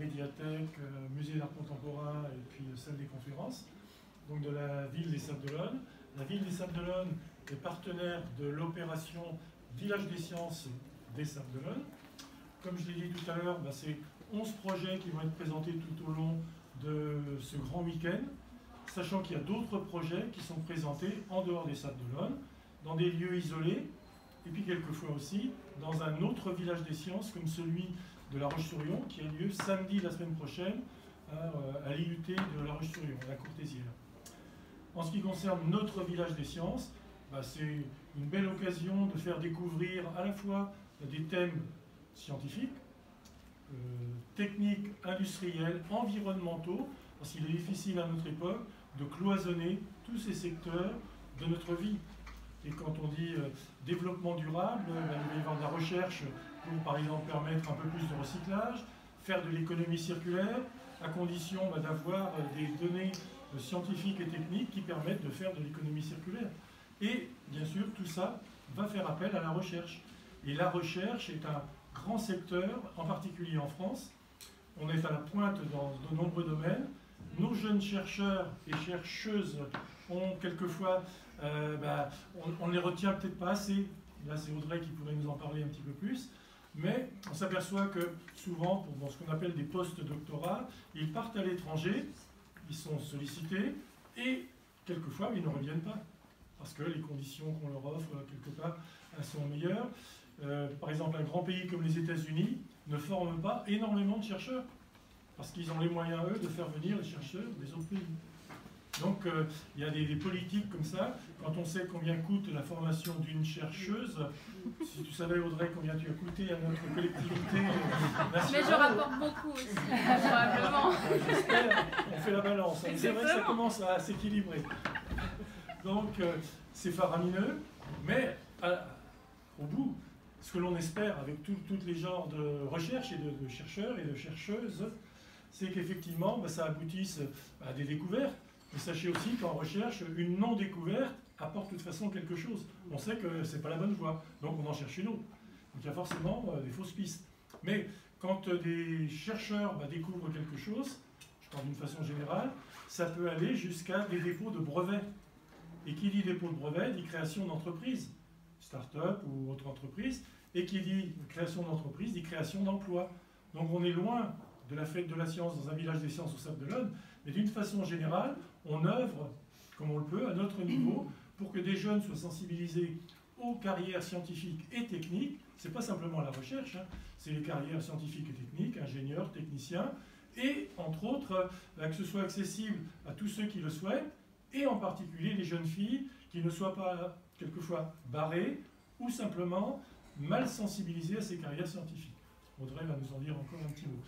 médiathèque, musée d'art contemporain et puis salle des conférences, donc de la ville des Sables-d'Olonne. La ville des Sables-d'Olonne est partenaire de l'opération Village des Sciences des Sables-d'Olonne. Comme je l'ai dit tout à l'heure, c'est 11 projets qui vont être présentés tout au long de ce grand week-end, sachant qu'il y a d'autres projets qui sont présentés en dehors des Sables-d'Olonne, dans des lieux isolés, et puis quelquefois aussi dans un autre village des sciences comme celui de La Roche-sur-Yon, qui a lieu samedi la semaine prochaine à l'IUT de La Roche-sur-Yon, à la Courtésière. En ce qui concerne notre village des sciences, c'est une belle occasion de faire découvrir à la fois des thèmes scientifiques, techniques, industriels, environnementaux, parce qu'il est difficile à notre époque de cloisonner tous ces secteurs de notre vie. Et quand on dit développement durable, il va y avoir de la recherche pour, par exemple, permettre un peu plus de recyclage, faire de l'économie circulaire, à condition d'avoir des données scientifiques et techniques qui permettent de faire de l'économie circulaire. Et, bien sûr, tout ça va faire appel à la recherche. Et la recherche est un grand secteur, en particulier en France. On est à la pointe dans de nombreux domaines. Nos jeunes chercheurs et chercheuses ont quelquefois, on ne les retient peut-être pas assez. Là, c'est Audrey qui pourrait nous en parler un petit peu plus. Mais on s'aperçoit que souvent, pour ce qu'on appelle des post-doctorats, ils partent à l'étranger, ils sont sollicités, et quelquefois, ils ne reviennent pas. Parce que les conditions qu'on leur offre, quelque part, sont meilleures. Par exemple, un grand pays comme les États-Unis ne forme pas énormément de chercheurs, parce qu'ils ont les moyens, eux, de faire venir les chercheurs des autres pays. Donc, il y a des politiques comme ça. Quand on sait combien coûte la formation d'une chercheuse, si tu savais, Audrey, combien tu as coûté à notre collectivité nationale... Mais je rapporte beaucoup aussi, probablement. J'espère, on fait la balance. C'est vrai que ça commence à s'équilibrer. Donc, c'est faramineux, mais au bout, ce que l'on espère avec tous les genres de recherche et de chercheurs et de chercheuses, c'est qu'effectivement, ça aboutisse à des découvertes. Mais sachez aussi qu'en recherche, une non-découverte apporte de toute façon quelque chose. On sait que ce n'est pas la bonne voie, donc on en cherche une autre. Donc il y a forcément des fausses pistes. Mais quand des chercheurs découvrent quelque chose, je parle d'une façon générale, ça peut aller jusqu'à des dépôts de brevets. Et qui dit dépôt de brevets dit création d'entreprise, start-up ou autre entreprise. Et qui dit création d'entreprise dit création d'emplois. Donc on est loin de la fête de la science dans un village des sciences au Sables-d'Olonne, mais d'une façon générale, on œuvre, comme on le peut, à notre niveau, pour que des jeunes soient sensibilisés aux carrières scientifiques et techniques. Ce n'est pas simplement la recherche, c'est les carrières scientifiques et techniques, ingénieurs, techniciens, et entre autres, que ce soit accessible à tous ceux qui le souhaitent, et en particulier les jeunes filles qui ne soient pas quelquefois barrées ou simplement mal sensibilisées à ces carrières scientifiques. Audrey va nous en dire encore un petit mot.